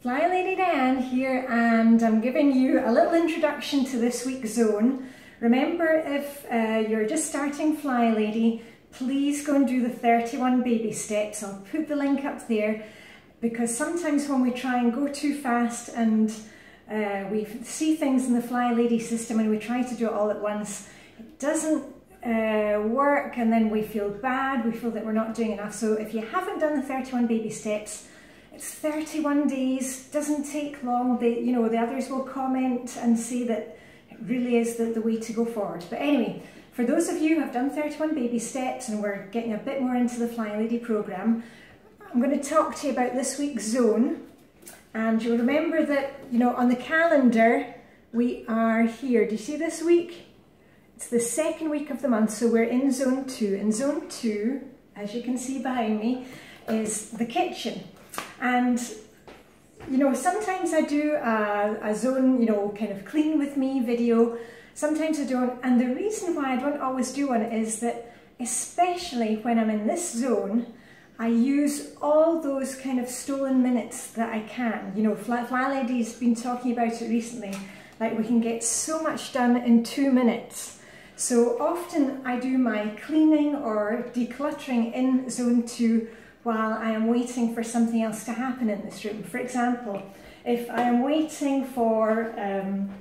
Flylady Diane here, and I'm giving you a little introduction to this week's zone. Remember, if you're just starting Flylady, please go and do the 31 baby steps. I'll put the link up there, because sometimes when we try and go too fast and we see things in the Flylady system and we try to do it all at once, it doesn't work, and then we feel bad, we feel that we're not doing enough. So if you haven't done the 31 baby steps, it's 31 days, doesn't take long. The others will comment and say that it really is the way to go forward. But anyway, for those of you who have done 31 baby steps and we're getting a bit more into the Flylady program, I'm going to talk to you about this week's zone. And you'll remember that, on the calendar, we are here. Do you see this week? It's the second week of the month, so we're in zone 2. And zone 2, as you can see behind me, is the kitchen. And sometimes I do a zone, kind of clean with me video. Sometimes I don't. And the reason why I don't always do one is that, especially when I'm in this zone, I use all those kind of stolen minutes that I can. Flylady's been talking about it recently. Like, we can get so much done in 2 minutes. So often I do my cleaning or decluttering in zone 2 while I am waiting for something else to happen in this room. For example, if I am waiting for, I'm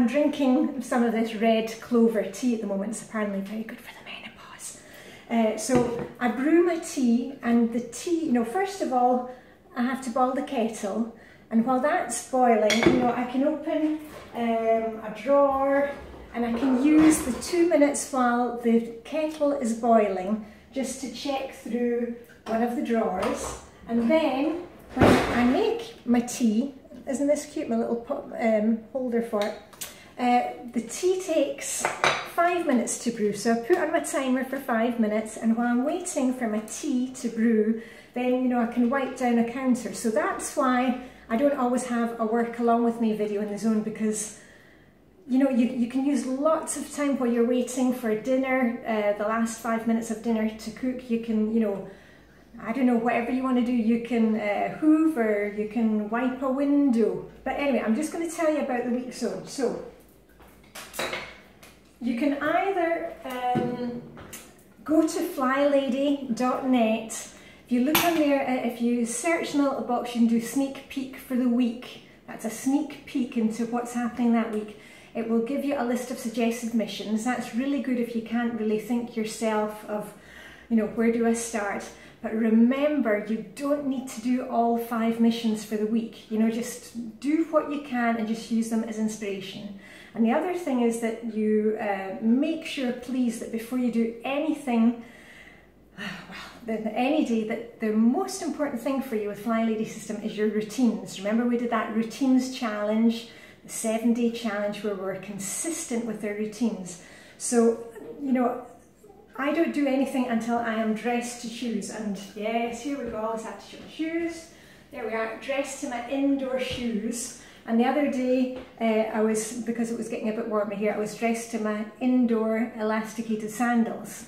drinking some of this red clover tea at the moment. It's apparently very good for the menopause. So I brew my tea, and the tea, first of all, I have to boil the kettle. And while that's boiling, I can open a drawer, and I can use the 2 minutes while the kettle is boiling just to check through one of the drawers. And then when I make my tea, isn't this cute, my little holder for it? The tea takes 5 minutes to brew, so I put on my timer for 5 minutes, and while I'm waiting for my tea to brew, then I can wipe down a counter. So that's why I don't always have a work along with me video in the zone, because you can use lots of time while you're waiting for dinner, the last 5 minutes of dinner to cook. You can, I don't know, whatever you want to do. You can hoover, you can wipe a window. But anyway, I'm just going to tell you about the week zone. So you can either go to flylady.net. If you look on there, if you search in the little box, you can do sneak peek for the week. That's a sneak peek into what's happening that week. It will give you a list of suggested missions. That's really good if you can't really think yourself of, where do I start? But remember, you don't need to do all 5 missions for the week. Just do what you can and just use them as inspiration. And the other thing is that you make sure, please, that before you do anything, any day, that the most important thing for you with Flylady system is your routines. Remember, we did that routines challenge, the 7-day challenge, where we're consistent with our routines. So, I don't do anything until I am dressed to choose. And yes, here we go, I always have to show my shoes. There we are, dressed to my indoor shoes. And the other day, because it was getting a bit warmer here, I was dressed to my indoor elasticated sandals.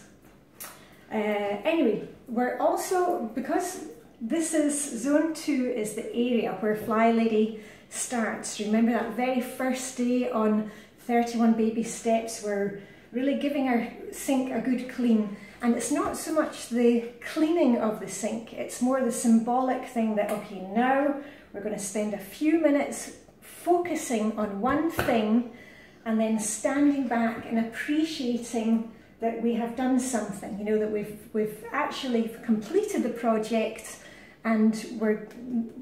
Anyway, we're also, because this is zone 2 is the area where Flylady starts. Remember that very first day on 31 baby steps, we're really giving our sink a good clean. And it's not so much the cleaning of the sink, it's more the symbolic thing that, okay, now we're going to spend a few minutes focusing on one thing and then standing back and appreciating that we have done something, that we've actually completed the project, and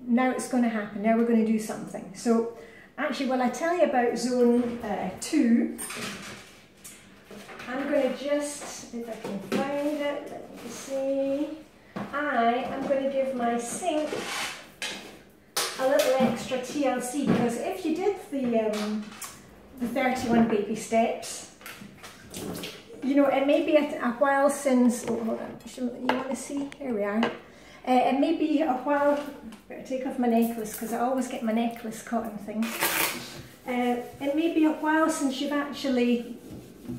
now it's going to happen, now we're going to do something. So actually, while I tell you about zone 2, I'm going to just, if I can find it, let me see, I am going to give my sink a little extra TLC, because if you did the 31 baby steps, it may be a while since, oh, hold on, you want to see? Here we are. It may be a while, better take off my necklace, because I always get my necklace caught in things. It may be a while since you've actually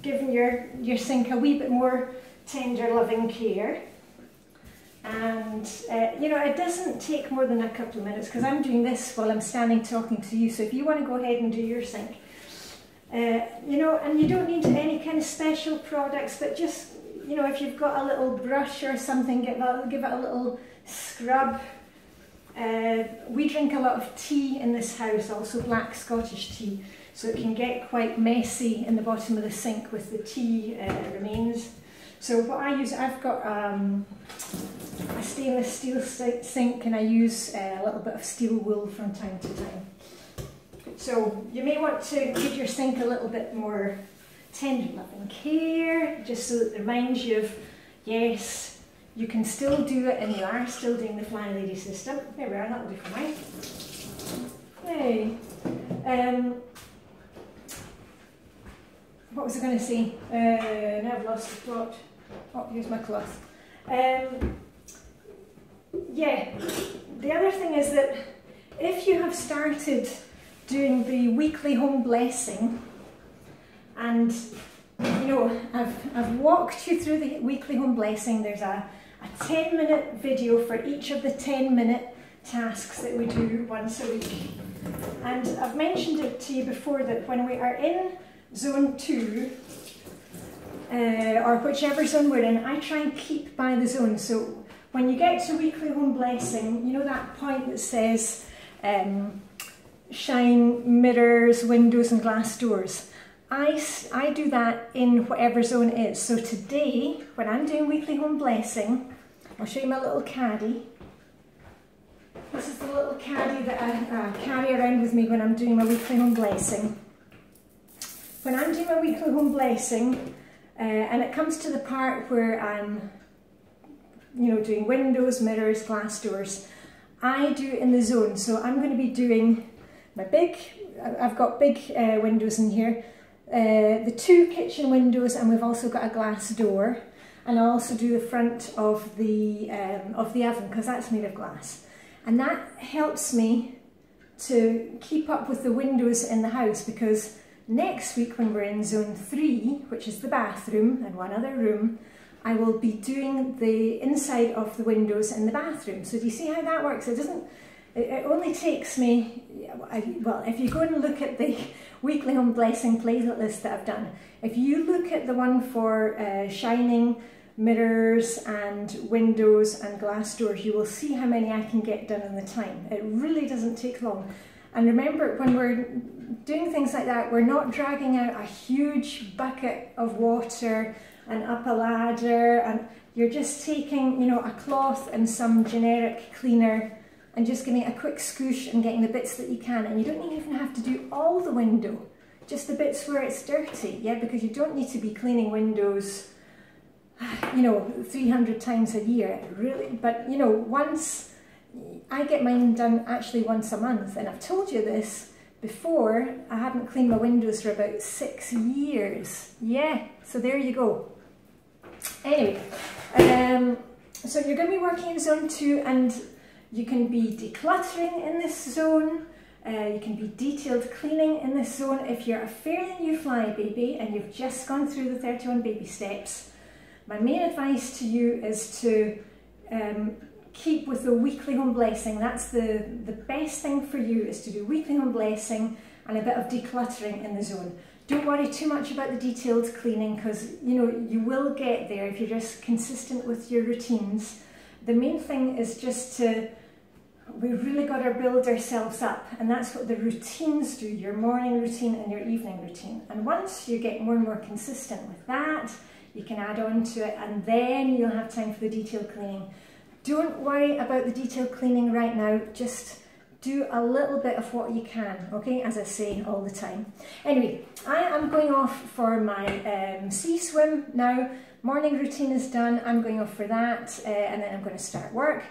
given your sink a wee bit more tender, loving care. And you know, it doesn't take more than a couple of minutes because I'm doing this while I'm standing talking to you. So if you want to go ahead and do your sink, you know, and you don't need any kind of special products, but just, you know, if you've got a little brush or something, give it a little scrub. We drink a lot of tea in this house, also black Scottish tea, so it can get quite messy in the bottom of the sink with the tea remains. So what I use, I've got a stainless steel sink, and I use a little bit of steel wool from time to time. So you may want to give your sink a little bit more tender love and care, just so that it reminds you of, yes, you can still do it and you are still doing the Flylady system. There we are, that'll do for mine. Yay. What was I going to say? Now I've lost the plot. Oh, here's my cloth. Yeah, the other thing is that if you have started doing the weekly home blessing, and you know, I've walked you through the weekly home blessing. There's a 10-minute video for each of the 10-minute tasks that we do once a week. And I've mentioned it to you before that when we are in zone 2, or whichever zone we're in, I try and keep by the zone. So when you get to weekly home blessing, you know that point that says shine mirrors, windows and glass doors. I do that in whatever zone it is. So today, when I'm doing weekly home blessing, I'll show you my little caddy. This is the little caddy that I carry around with me when I'm doing my weekly home blessing. When I'm doing my weekly home blessing, and it comes to the part where I'm, you know, doing windows, mirrors, glass doors, I do it in the zone. So I'm going to be doing my I've got big windows in here, the 2 kitchen windows, and we've also got a glass door. And I'll also do the front of the oven because that's made of glass. And that helps me to keep up with the windows in the house, because next week when we're in zone 3, which is the bathroom and one other room, I will be doing the inside of the windows in the bathroom. So do you see how that works? It only takes me, well, if you go and look at the weekly home blessing playlist that I've done, if you look at the one for shining mirrors and windows and glass doors, you will see how many I can get done in the time. It really doesn't take long. And remember, when we're doing things like that, we're not dragging out a huge bucket of water and up a ladder, and you're just taking, you know, a cloth and some generic cleaner and just giving it a quick scoosh and getting the bits that you can. And you don't even have to do all the window, just the bits where it's dirty, yeah, because you don't need to be cleaning windows, you know, 300 times a year, really. But, you know, once, I get mine done actually once a month, and I've told you this before, I haven't cleaned my windows for about 6 years. Yeah, so there you go. Anyway, so you're going to be working in zone 2, and you can be decluttering in this zone. You can be detailed cleaning in this zone. If you're a fairly new fly baby and you've just gone through the 31 baby steps, my main advice to you is to keep with the weekly home blessing. That's the best thing for you, is to do weekly home blessing and a bit of decluttering in the zone. Don't worry too much about the detailed cleaning, because you know you will get there if you're just consistent with your routines. The main thing is just we've really got to build ourselves up, and that's what the routines do, your morning routine and your evening routine. And once you get more and more consistent with that, you can add on to it, and then you'll have time for the detailed cleaning. Don't worry about the detailed cleaning right now, just do a little bit of what you can, okay, as I say all the time. Anyway, I am going off for my sea swim now. Morning routine is done, I'm going off for that, and then I'm going to start work.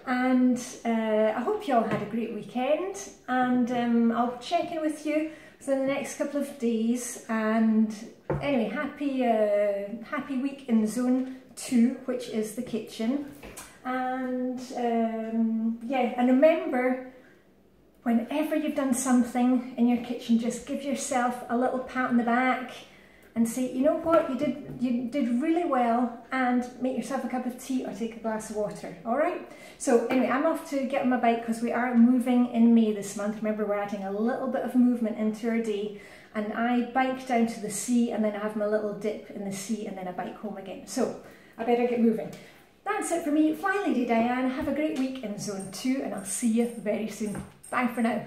And I hope you all had a great weekend, and I'll check in with you within the next couple of days. And anyway, happy week in zone 2, which is the kitchen. And yeah, and remember, whenever you've done something in your kitchen, just give yourself a little pat on the back and say, you know what, you did really well, and make yourself a cup of tea or take a glass of water, all right? So anyway, I'm off to get on my bike because we are moving in May this month. Remember, we're adding a little bit of movement into our day, and I bike down to the sea, and then I have my little dip in the sea, and then I bike home again. So I better get moving. That's it for me, Flylady Diane. Have a great week in Zone 2, and I'll see you very soon. Bye for now.